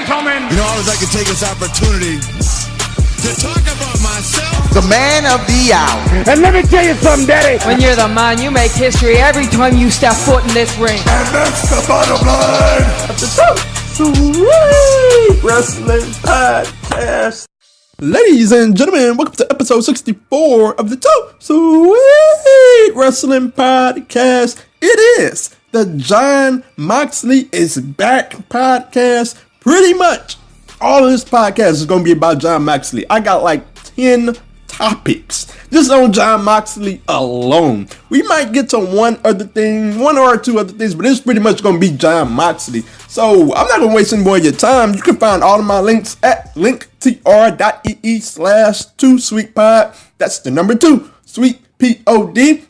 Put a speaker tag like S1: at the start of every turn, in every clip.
S1: gentlemen.
S2: You know, I always like to take this opportunity to talk about myself.
S3: The man of the hour.
S1: And let me tell you something, Daddy.
S4: When you're the man, you make history every time you step foot in this ring.
S2: And that's the bottom line.
S5: Wrestling Podcast.
S6: Ladies and gentlemen, welcome to episode 64 of the Sweet Wrestling Podcast. It is the Jon Moxley is Back podcast. Pretty much all of this podcast is going to be about Jon Moxley. I got like 10 topics just on Jon Moxley alone. We might get to one or two other things, but it's pretty much going to be Jon Moxley. So I'm not going to waste any more of your time. You can find all of my links at linktr.ee/2sweetpod. That's the number 2, sweet P-O-D.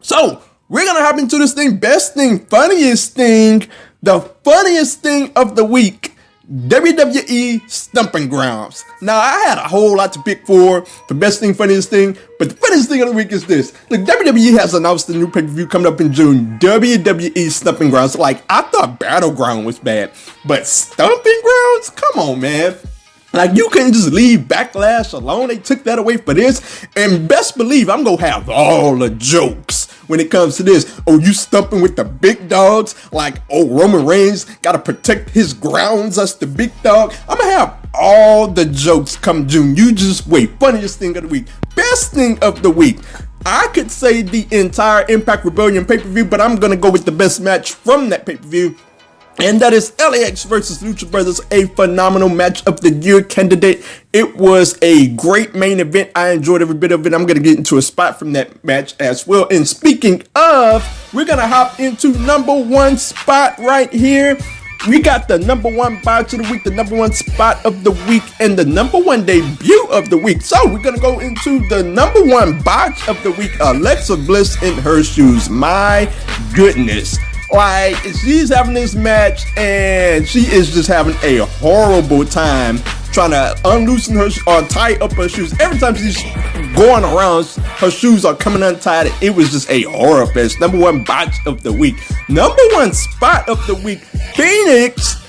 S6: So we're going to hop into this thing. Best thing, funniest thing, the funniest thing of the week. WWE Stomping Grounds. Now, I had a whole lot to pick for best thing, funniest thing, but the funniest thing of the week is this. Look, WWE has announced a new pay-per-view coming up in June, WWE Stomping Grounds. Like, I thought Battleground was bad, but Stomping Grounds? Come on, man. Like, you couldn't just leave Backlash alone. They took that away for this. And best believe I'm going to have all the jokes when it comes to this. Oh, you stumping with the big dogs? Like, oh, Roman Reigns got to protect his grounds. That's the big dog. I'm going to have all the jokes come June. You just wait. Funniest thing of the week. Best thing of the week. I could say the entire Impact Rebellion pay-per-view, but I'm going to go with the best match from that pay-per-view. And that is LAX versus Lucha Brothers, a phenomenal match of the year candidate. It was a great main event. I enjoyed every bit of it. I'm going to get into a spot from that match as well. And speaking of, we're going to hop into number one spot right here. We got the number one botch of the week, the number one spot of the week, and the number one debut of the week. So we're going to go into the number one botch of the week, Alexa Bliss in her shoes. My goodness. Like, she's having this match and she is just having a horrible time trying to unloosen her or tie up her shoes. Every time she's going around, her shoes are coming untied. It was just a horror fest. Number one botch of the week. Number one spot of the week, Phoenix.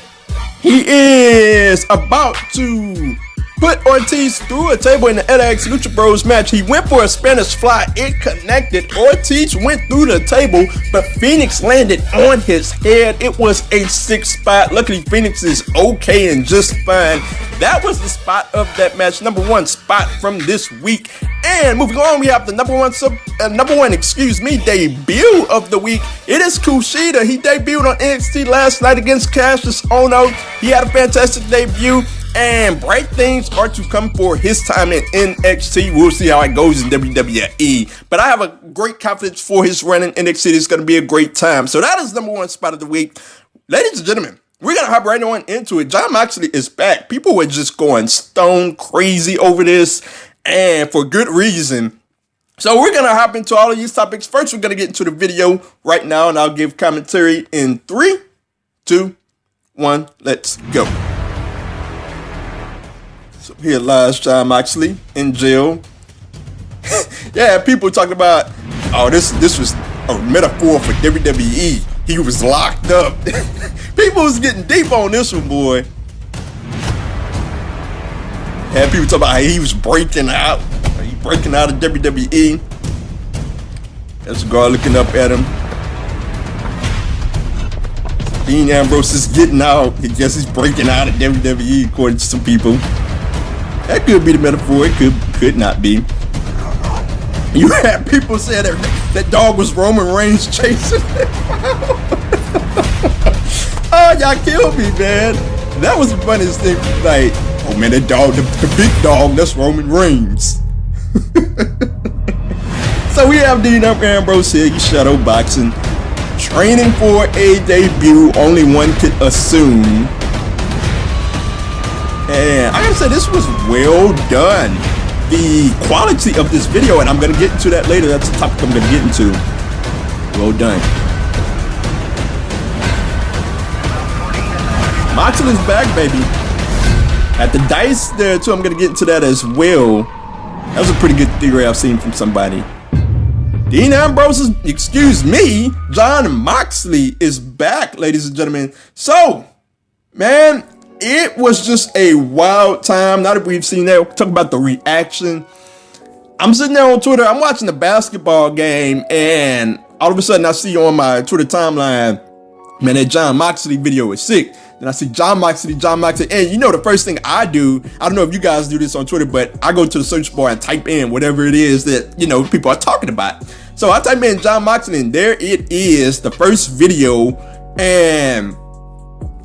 S6: He is about to put Ortiz through a table in the LAX Lucha Bros match. He went for a Spanish fly. It connected. Ortiz went through the table, but Phoenix landed on his head. It was a 6 spot. Luckily, Phoenix is okay and just fine. That was the spot of that match. Number one spot from this week. And moving on, we have the number one debut of the week. It is Kushida. He debuted on NXT last night against Cassius Ohno. He had a fantastic debut. And bright things are to come for his time in NXT. We'll see how it goes in WWE. But I have a great confidence for his run in NXT. It's going to be a great time. So that is number one spot of the week. Ladies and gentlemen, we're going to hop right on into it. Jon Moxley is back. People were just going stone crazy over this, and for good reason. So we're going to hop into all of these topics. First, we're going to get into the video right now, and I'll give commentary in 3, 2, 1. Let's go. So here lies Jon Moxley in jail. Yeah, people talking about, oh, this was a metaphor for WWE. He was locked up. People was getting deep on this one, boy. Had people talking about how he was breaking out. He breaking out of WWE. There's a guy looking up at him. Dean Ambrose is getting out. I guess he's breaking out of WWE, according to some people. That could be the metaphor. It could not be. You had people say that dog was Roman Reigns chasing him. Oh, y'all killed me, man. That was the funniest thing. Like, oh man, that dog, the big dog, that's Roman Reigns. So we have Dean Ambrose here. He's shadow boxing, training for a debut. Only one could assume. And I gotta say, this was well done. The quality of this video, and I'm gonna get into that later. That's a topic I'm gonna get into. Well done. Moxley's back, baby. At the dice there too. I'm gonna get into that as well. That was a pretty good theory I've seen from somebody. Dean Ambrose, Jon Moxley is back, ladies and gentlemen. So, man, it was just a wild time. Now that we've seen that, talk about the reaction. I'm sitting there on Twitter, I'm watching the basketball game, and all of a sudden I see on my Twitter timeline, man, that Jon Moxley video is sick. Then I see Jon Moxley, and you know the first thing I do, I don't know if you guys do this on Twitter, but I go to the search bar and type in whatever it is that, you know, people are talking about. So I type in Jon Moxley, and there it is, the first video, and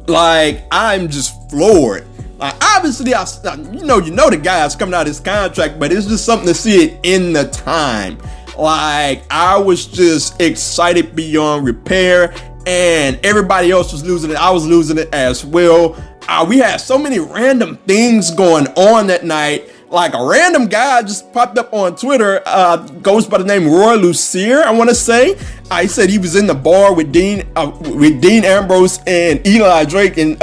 S6: like, I'm just floored. Like, obviously, you know the guy's coming out of his contract, but it's just something to see it in the time. Like, I was just excited beyond repair, and everybody else was losing it. I was losing it as well. We had so many random things going on that night. Like, a random guy just popped up on Twitter, goes by the name Roy Lucier, I want to say. He said he was in the bar with Dean Ambrose and Eli Drake, and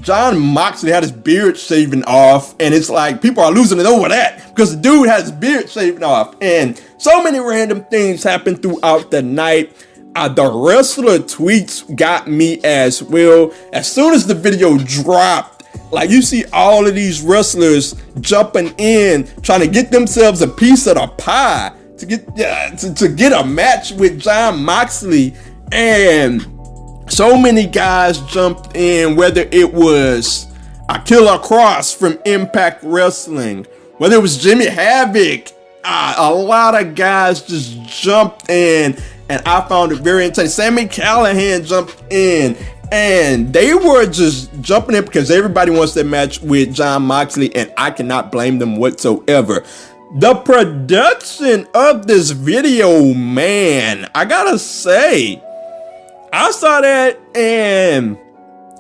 S6: Jon Moxley had his beard shaven off, and it's like people are losing it over that because the dude has his beard shaven off, and so many random things happened throughout the night. The wrestler tweets got me as well. As soon as the video dropped, like, you see all of these wrestlers jumping in, trying to get themselves a piece of the pie to get a match with Jon Moxley, and so many guys jumped in, whether it was a Killer Cross from Impact Wrestling, whether it was Jimmy Havoc, a lot of guys just jumped in, and I found it very entertaining. Sami Callihan jumped in, and they were just jumping in because everybody wants that match with Jon Moxley, and I cannot blame them whatsoever. The production of this video, man, I gotta say, I saw that and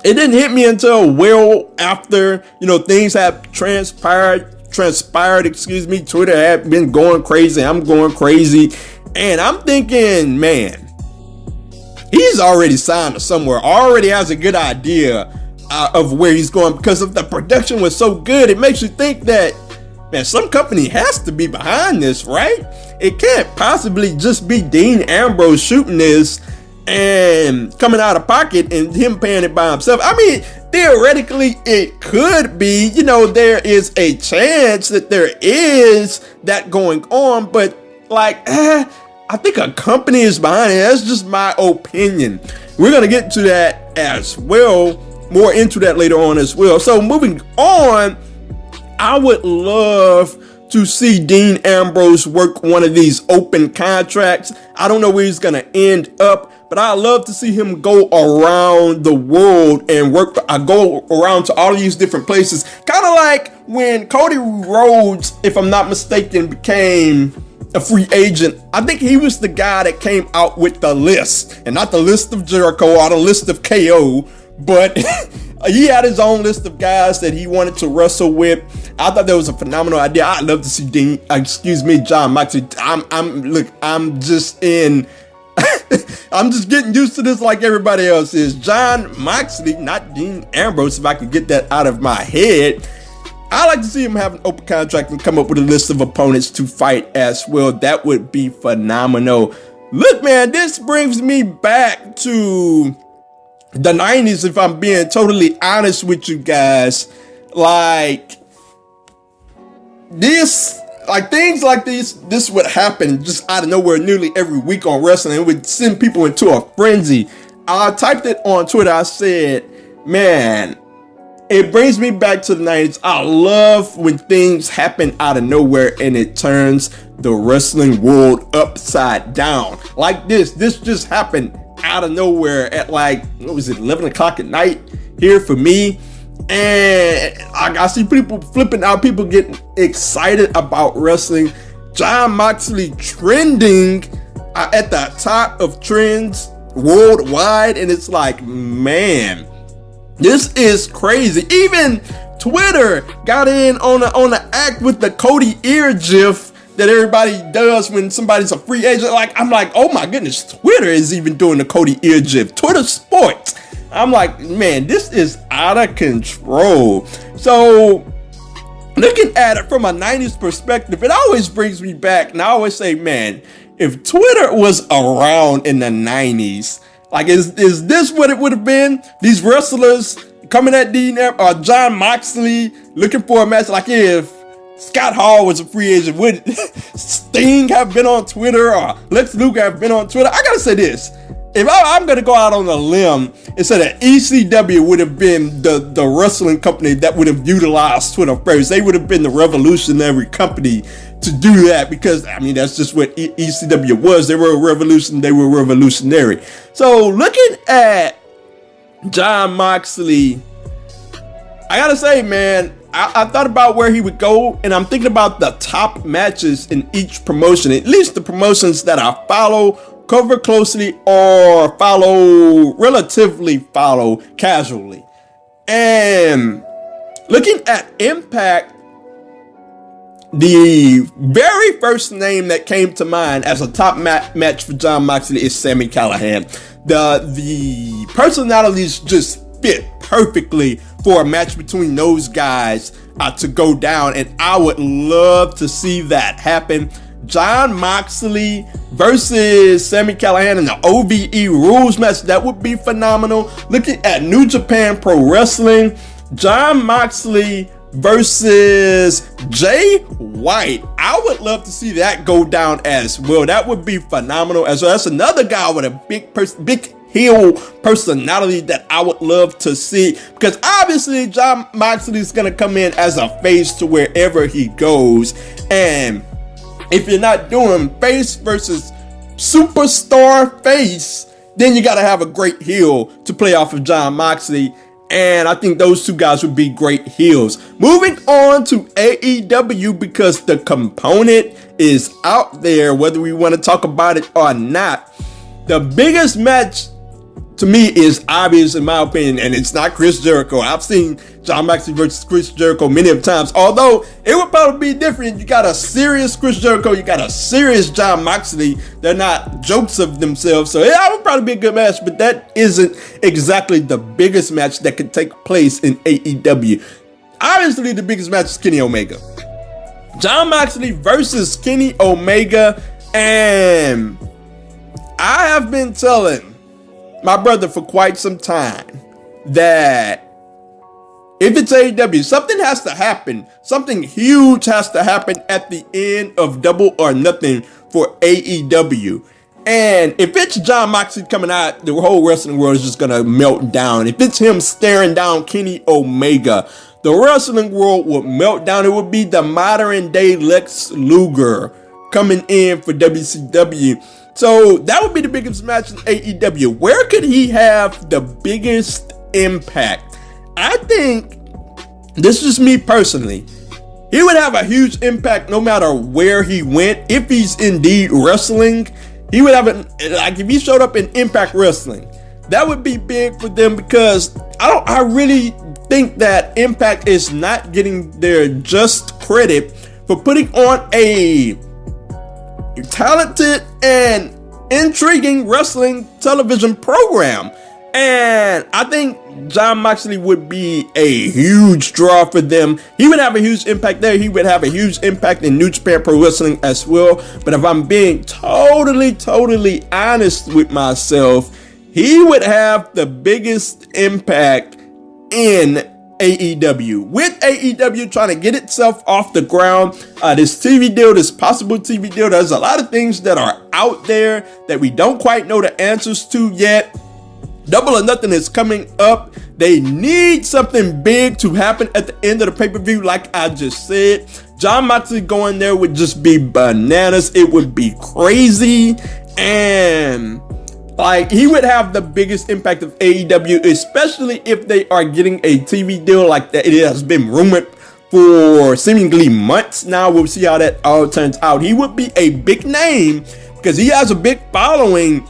S6: it didn't hit me until well after, you know, things have transpired, Twitter had been going crazy. I'm going crazy. And I'm thinking, man, he's already signed to somewhere, already has a good idea of where he's going, because if the production was so good, it makes you think that, man, some company has to be behind this, right? It can't possibly just be Dean Ambrose shooting this and coming out of pocket and him paying it by himself. I mean, theoretically, it could be, you know, there is a chance that there is that going on, but like, I think a company is behind it. That's just my opinion. We're going to get to that as well, more into that later on as well. So moving on, I would love to see Dean Ambrose work one of these open contracts. I don't know where he's going to end up, but I'd love to see him go around the world and go around to all of these different places. Kind of like when Cody Rhodes, if I'm not mistaken, became a free agent. I think he was the guy that came out with the list, and not the list of Jericho or the list of KO, but he had his own list of guys that he wanted to wrestle with. I thought that was a phenomenal idea. I'd love to see Jon Moxley. I'm just getting used to this like everybody else is. Jon Moxley, not Dean Ambrose, if I could get that out of my head. I like to see him have an open contract and come up with a list of opponents to fight as well. That would be phenomenal. Look, man, this brings me back to the 90s, if I'm being totally honest with you guys. Like, things like this would happen just out of nowhere nearly every week on wrestling. It would send people into a frenzy. I typed it on Twitter. I said, man, it brings me back to the 90s. I love when things happen out of nowhere and it turns the wrestling world upside down. Like this just happened out of nowhere at like, 11 o'clock at night here for me. And I see people flipping out, people getting excited about wrestling. Jon Moxley trending at the top of trends worldwide. And it's like, man, this is crazy. Even Twitter got in on the act with the Cody ear gif that everybody does when somebody's a free agent. Like, I'm like, oh my goodness, Twitter is even doing the Cody ear gif. Twitter Sports. I'm like, man, this is out of control. So, looking at it from a 90s perspective, it always brings me back. And I always say, man, if Twitter was around in the 90s, like, is this what it would have been? These wrestlers coming at Jon Moxley looking for a match. Like if Scott Hall was a free agent, would Sting have been on Twitter or Lex Luger have been on Twitter? I gotta say this. If I'm going to go out on a limb and say that ECW would have been the wrestling company that would have utilized Twitter first, they would have been the revolutionary company to do that, because, I mean, that's just what ECW was. They were a revolution. They were revolutionary. So looking at Jon Moxley, I got to say, man, I thought about where he would go, and I'm thinking about the top matches in each promotion, at least the promotions that I follow, cover closely, or relatively follow casually. And looking at Impact, the very first name that came to mind as a top match for Jon Moxley is Sami Callihan. The personalities just fit perfectly for a match between those guys to go down, and I would love to see that happen. Jon Moxley versus Sami Callihan in the OVE rules match, that would be phenomenal. Looking at New Japan Pro Wrestling, Jon Moxley versus Jay White. I would love to see that go down as well. That would be phenomenal as well. That's another guy with a big heel personality that I would love to see, because obviously Jon Moxley is going to come in as a face to wherever he goes. And if you're not doing face versus superstar face, then you got to have a great heel to play off of Jon Moxley. And I think those two guys would be great heels. Moving on to AEW, because the component is out there, whether we want to talk about it or not. The biggest match to me is obvious in my opinion, and it's not Chris Jericho. I've seen Jon Moxley versus Chris Jericho many of times, although it would probably be different. You got a serious Chris Jericho, you got a serious Jon Moxley. They're not jokes of themselves, so yeah, that would probably be a good match, but that isn't exactly the biggest match that could take place in AEW. Obviously, the biggest match is Kenny Omega. Jon Moxley versus Kenny Omega, and I have been telling my brother for quite some time that if it's AEW, something has to happen. Something huge has to happen at the end of Double or Nothing for AEW. And if it's Jon Moxley coming out, the whole wrestling world is just going to melt down. If it's him staring down Kenny Omega, the wrestling world would melt down. It would be the modern day Lex Luger coming in for WCW. So that would be the biggest match in AEW. Where could he have the biggest impact? I think, this is just me personally, he would have a huge impact no matter where he went. If he's indeed wrestling, he would have like if he showed up in Impact Wrestling, that would be big for them, because I really think that Impact is not getting their just credit for putting on a talented and intriguing wrestling television program. And I think Jon Moxley would be a huge draw for them. He would have a huge impact there. He would have a huge impact in New Japan Pro Wrestling as well. But if I'm being totally honest with myself, he would have the biggest impact in AEW. With AEW trying to get itself off the ground, this TV deal, this possible TV deal, there's a lot of things that are out there that we don't quite know the answers to yet. Double or Nothing is coming up. They need something big to happen at the end of the pay-per-view, like I just said. Jon Moxley going there would just be bananas. It would be crazy. And like, he would have the biggest impact of AEW, especially if they are getting a TV deal like that. It has been rumored for seemingly months now. We'll see how that all turns out. He would be a big name because he has a big following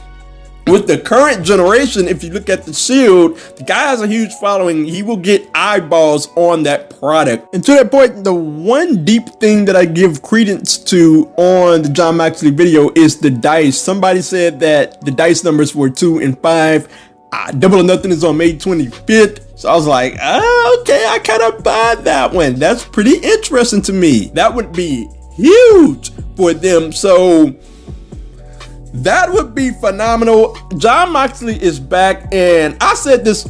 S6: with the current generation. If you look at the Shield, the guy has a huge following. He will get eyeballs on that product. And to that point, the one deep thing that I give credence to on the Jon Moxley video is the dice. Somebody said that the dice numbers were 2 and 5. Double or Nothing is on May 25th. So I was like, okay, I kind of buy that one. That's pretty interesting to me. That would be huge for them. So That would be phenomenal. Jon Moxley is back, and I said this I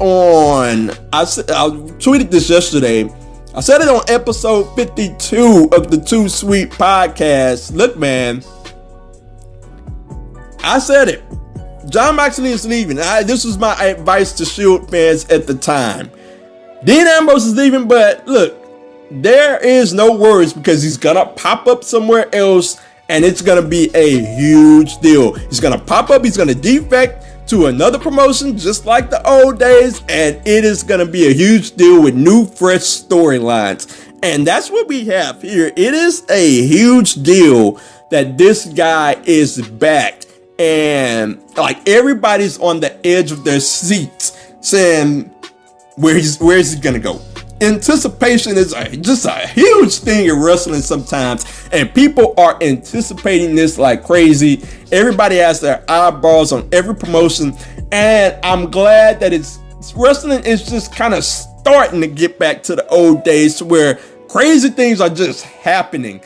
S6: tweeted this yesterday. I said it on episode 52 of the Too Sweet podcast. Look, man, I said it. Jon Moxley is leaving. This was my advice to Shield fans at the time. Dean Ambrose is leaving, but look, there is no worries because he's gonna pop up somewhere else, and it's gonna be a huge deal. He's gonna pop up, he's gonna defect to another promotion just like the old days, and it is gonna be a huge deal with new, fresh storylines. And that's what we have here. It is a huge deal that this guy is back. And like everybody's on the edge of their seats saying, where is he gonna go? Anticipation is just a huge thing in wrestling sometimes, and people are anticipating this like crazy. Everybody has their eyeballs on every promotion, and I'm glad that wrestling is just kind of starting to get back to the old days where crazy things are just happening.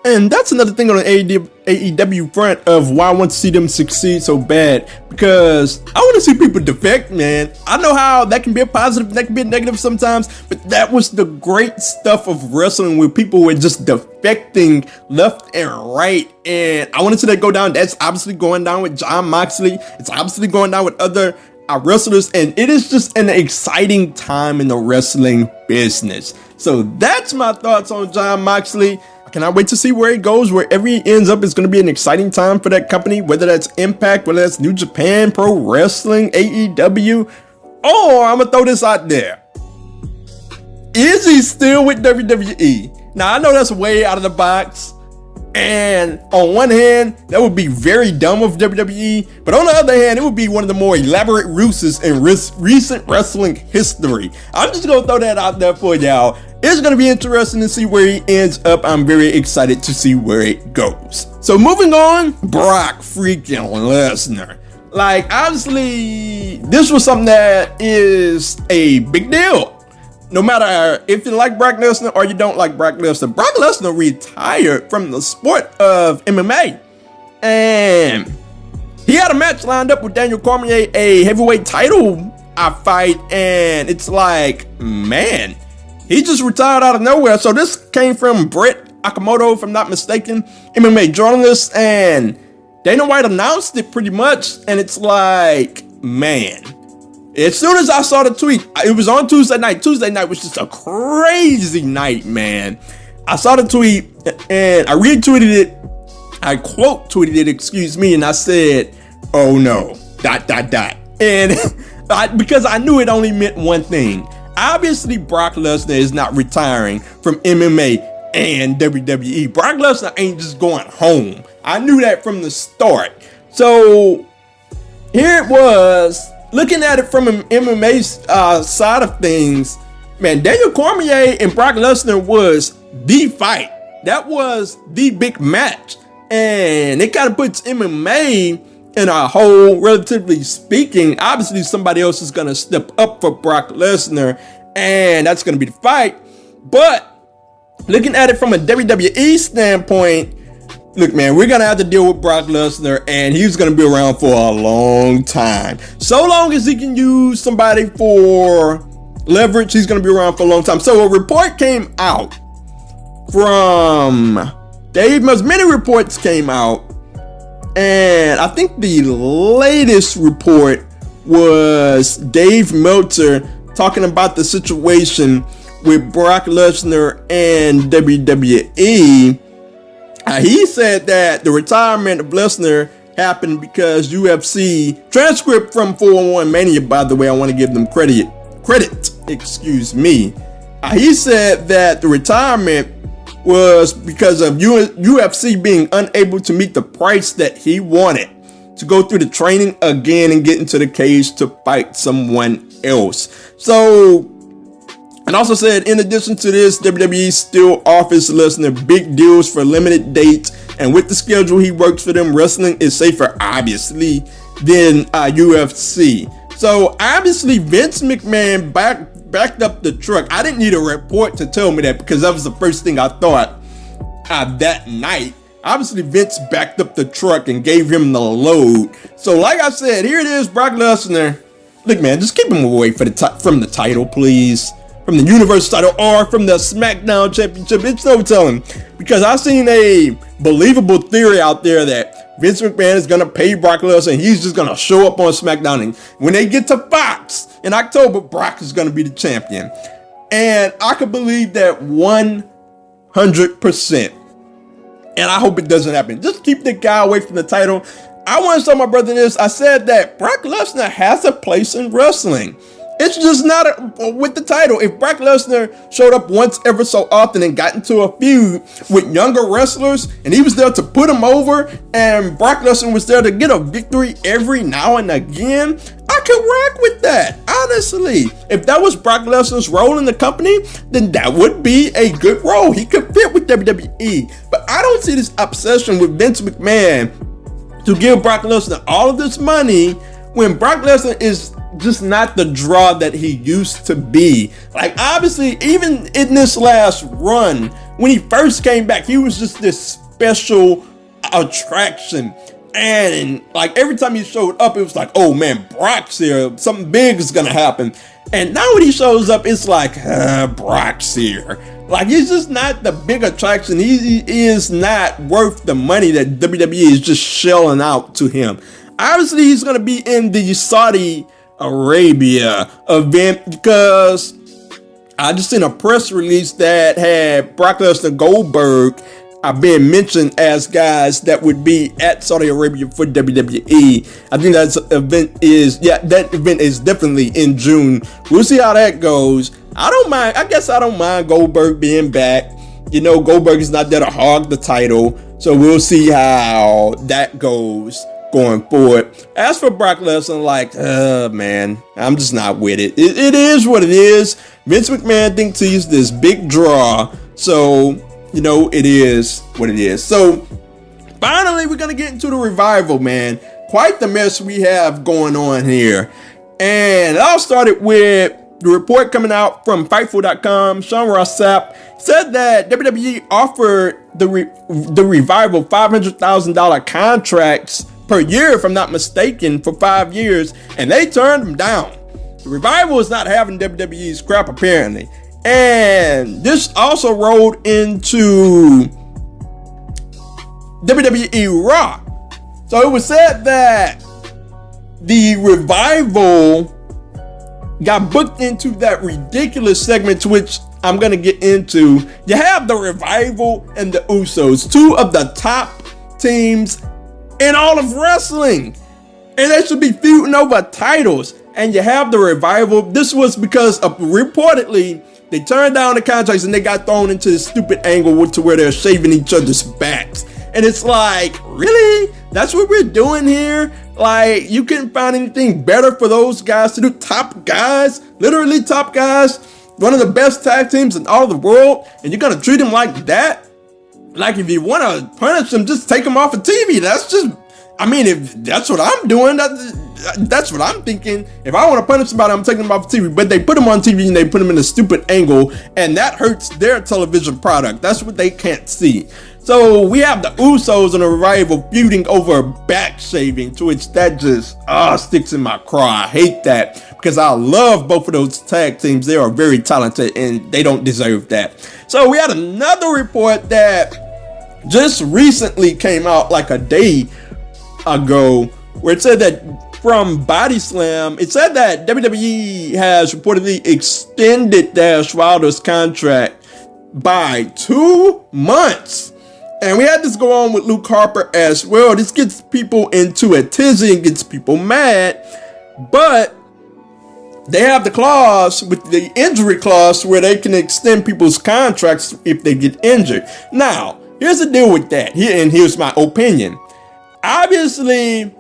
S6: And that's another thing on the AEW front of why I want to see them succeed so bad, because I want to see people defect, man. I know how that can be a positive, that can be a negative sometimes, but that was the great stuff of wrestling where people were just defecting left and right. And I want to see that go down. That's obviously going down with Jon Moxley. It's obviously going down with other wrestlers, and it is just an exciting time in the wrestling business. So that's my thoughts on Jon Moxley. I cannot wait to see where he goes. Wherever he ends up, it's going to be an exciting time for that company, whether that's Impact, whether that's New Japan Pro Wrestling, AEW, or I'm going to throw this out there. Is he still with WWE? Now, I know that's way out of the box, and on one hand, that would be very dumb of WWE, but on the other hand, it would be one of the more elaborate ruses in recent wrestling history. I'm just going to throw that out there for y'all. It's going to be interesting to see where he ends up. I'm very excited to see where it goes. So moving on, Brock freaking Lesnar. Like, obviously, this was something that is a big deal. No matter if you like Brock Lesnar or you don't like Brock Lesnar, Brock Lesnar retired from the sport of MMA. And he had a match lined up with Daniel Cormier, a heavyweight title fight. And it's like, man, he just retired out of nowhere. So this came from Brett Okamoto, if I'm not mistaken, MMA journalist. And Dana White announced it pretty much. And it's like, man. As soon as I saw the tweet, it was on Tuesday night. Tuesday night was just a crazy night, man. I saw the tweet and I retweeted it. I quote tweeted it, excuse me, and I said, oh no, ... And because I knew it only meant one thing. Obviously, Brock Lesnar is not retiring from MMA and WWE. Brock Lesnar ain't just going home. I knew that from the start. So here it was. Looking at it from an MMA side of things, man, Daniel Cormier and Brock Lesnar was the fight. That was the big match. And it kind of puts MMA in a hole, relatively speaking. Obviously, somebody else is going to step up for Brock Lesnar, and that's going to be the fight. But looking at it from a WWE standpoint, look, man, we're going to have to deal with Brock Lesnar, and he's going to be around for a long time. So long as he can use somebody for leverage, he's going to be around for a long time. So a report came out from Dave Meltzer. Many reports came out, and I think the latest report was Dave Meltzer talking about the situation with Brock Lesnar and WWE. He said that the retirement of Lesnar happened because UFC transcript from 401 Mania, by the way, I want to give them credit, excuse me. He said that the retirement was because of UFC being unable to meet the price that he wanted to go through the training again and get into the cage to fight someone else. So, and also said, in addition to this, WWE still offers Lesnar big deals for limited dates, and with the schedule he works for them, wrestling is safer, obviously, than UFC. So, obviously, Vince McMahon backed up the truck. I didn't need a report to tell me that, because that was the first thing I thought that night. obviously Vince backed up the truck and gave him the load. So like I said, here it is, Brock Lesnar. Look, man, just keep him away from the title, please. From the Universal title or from the SmackDown Championship. It's no telling. Because I've seen a believable theory out there that Vince McMahon is going to pay Brock Lesnar and he's just going to show up on SmackDown. And when they get to Fox in October, Brock is going to be the champion. And I could believe that 100%. And I hope it doesn't happen. Just keep the guy away from the title. I want to tell my brother this. I said that Brock Lesnar has a place in wrestling. It's just not with the title. If Brock Lesnar showed up once ever so often and got into a feud with younger wrestlers and he was there to put them over and Brock Lesnar was there to get a victory every now and again, I could rock with that. Honestly, if that was Brock Lesnar's role in the company, then that would be a good role. He could fit with WWE. But I don't see this obsession with Vince McMahon to give Brock Lesnar all of this money when Brock Lesnar is just not the draw that he used to be. Like, obviously, even in this last run, when he first came back, he was just this special attraction. And like every time he showed up, it was like, oh man, Brock's here. Something big is gonna happen. And now when he shows up, it's like, Brock's here. Like, he's just not the big attraction. He is not worth the money that WWE is just shelling out to him. Obviously, he's gonna be in the Saudi Arabia event because I just seen a press release that had Brock Lesnar, Goldberg being mentioned as guys that would be at Saudi Arabia for WWE. I think that event is definitely in June. We'll see how that goes. I don't mind. I guess I don't mind Goldberg being back. You know, Goldberg is not there to hog the title, so we'll see how that goes going forward. As for Brock Lesnar, like, man, I'm just not with it. It is what it is. Vince McMahon thinks he's this big draw, so, you know, it is what it is. So, finally, we're going to get into the Revival, man. Quite the mess we have going on here. And it all started with the report coming out from Fightful.com. Sean Ross Sapp said that WWE offered the Revival $500,000 contracts per year, if I'm not mistaken, for 5 years, and they turned them down. The Revival is not having WWE's crap, apparently. And this also rolled into WWE Raw. So it was said that the Revival got booked into that ridiculous segment, to which I'm going to get into. You have the Revival and the Usos, two of the top teams in all of wrestling, and they should be feuding over titles. And you have the Revival. This was because of reportedly they turned down the contracts and they got thrown into this stupid angle to where they're shaving each other's backs. And it's like, really? That's what we're doing here? Like, you couldn't find anything better for those guys to do? Top guys, literally top guys, one of the best tag teams in all the world, and you're gonna treat them like that? Like, if you want to punish them, just take them off of TV. That's just, I mean, if that's what I'm doing, that's what I'm thinking. If I want to punish somebody, I'm taking them off of TV. But they put them on TV and they put them in a stupid angle, and that hurts their television product. That's what they can't see. So we have the Usos and the Revival feuding over back shaving, to which that just sticks in my craw. I hate that because I love both of those tag teams. They are very talented and they don't deserve that. So we had another report that just recently came out like a day ago, where it said that from Body Slam, it said that WWE has reportedly extended Dash Wilder's contract by 2 months. And we had this go on with Luke Harper as well. This gets people into a tizzy and gets people mad, but they have the clause with the injury clause where they can extend people's contracts if they get injured. Now, here's the deal with that. And here's my opinion. Obviously,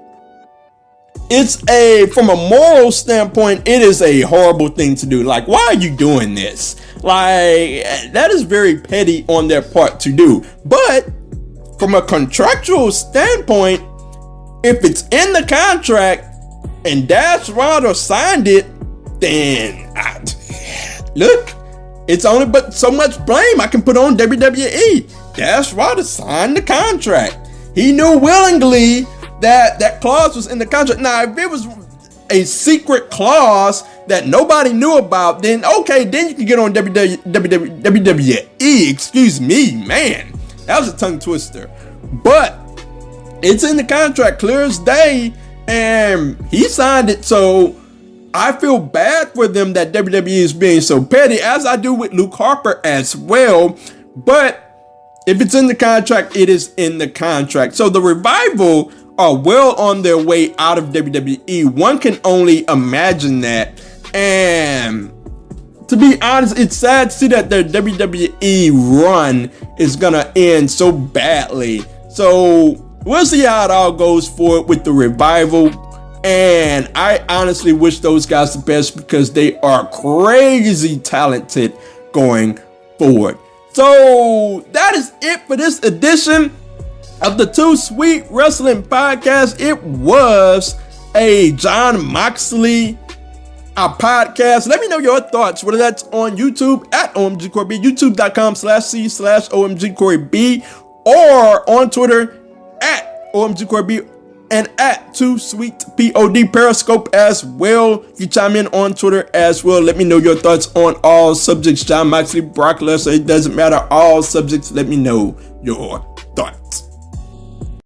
S6: from a moral standpoint, it is a horrible thing to do. Like, why are you doing this? Like, that is very petty on their part to do. But from a contractual standpoint, if it's in the contract and Dash Wilder signed it, then look, it's only but so much blame I can put on WWE. Dash Wilder signed the contract. He knew willingly that that clause was in the contract. Now, if it was a secret clause that nobody knew about, then okay, then you can get on WWE. Excuse me, man. That was a tongue twister. But it's in the contract, clear as day, and he signed it. So I feel bad for them that WWE is being so petty, as I do with Luke Harper as well. But if it's in the contract, it is in the contract. So the Revival are well on their way out of WWE. One can only imagine that. And to be honest, it's sad to see that their WWE run is gonna end so badly. So we'll see how it all goes forward with the Revival. And I honestly wish those guys the best because they are crazy talented going forward. So that is it for this edition of the Too Sweet Wrestling Podcast. It was a Jon Moxley podcast. Let me know your thoughts, whether that's on YouTube at OMGCoreyB, youtube.com/c/OMGCoreyB, or on Twitter at OMGCoreyB and at Too Sweet POD, Periscope as well. You chime in on Twitter as well. Let me know your thoughts on all subjects. Jon Moxley, Brock Lesnar, it doesn't matter. All subjects, let me know your thoughts.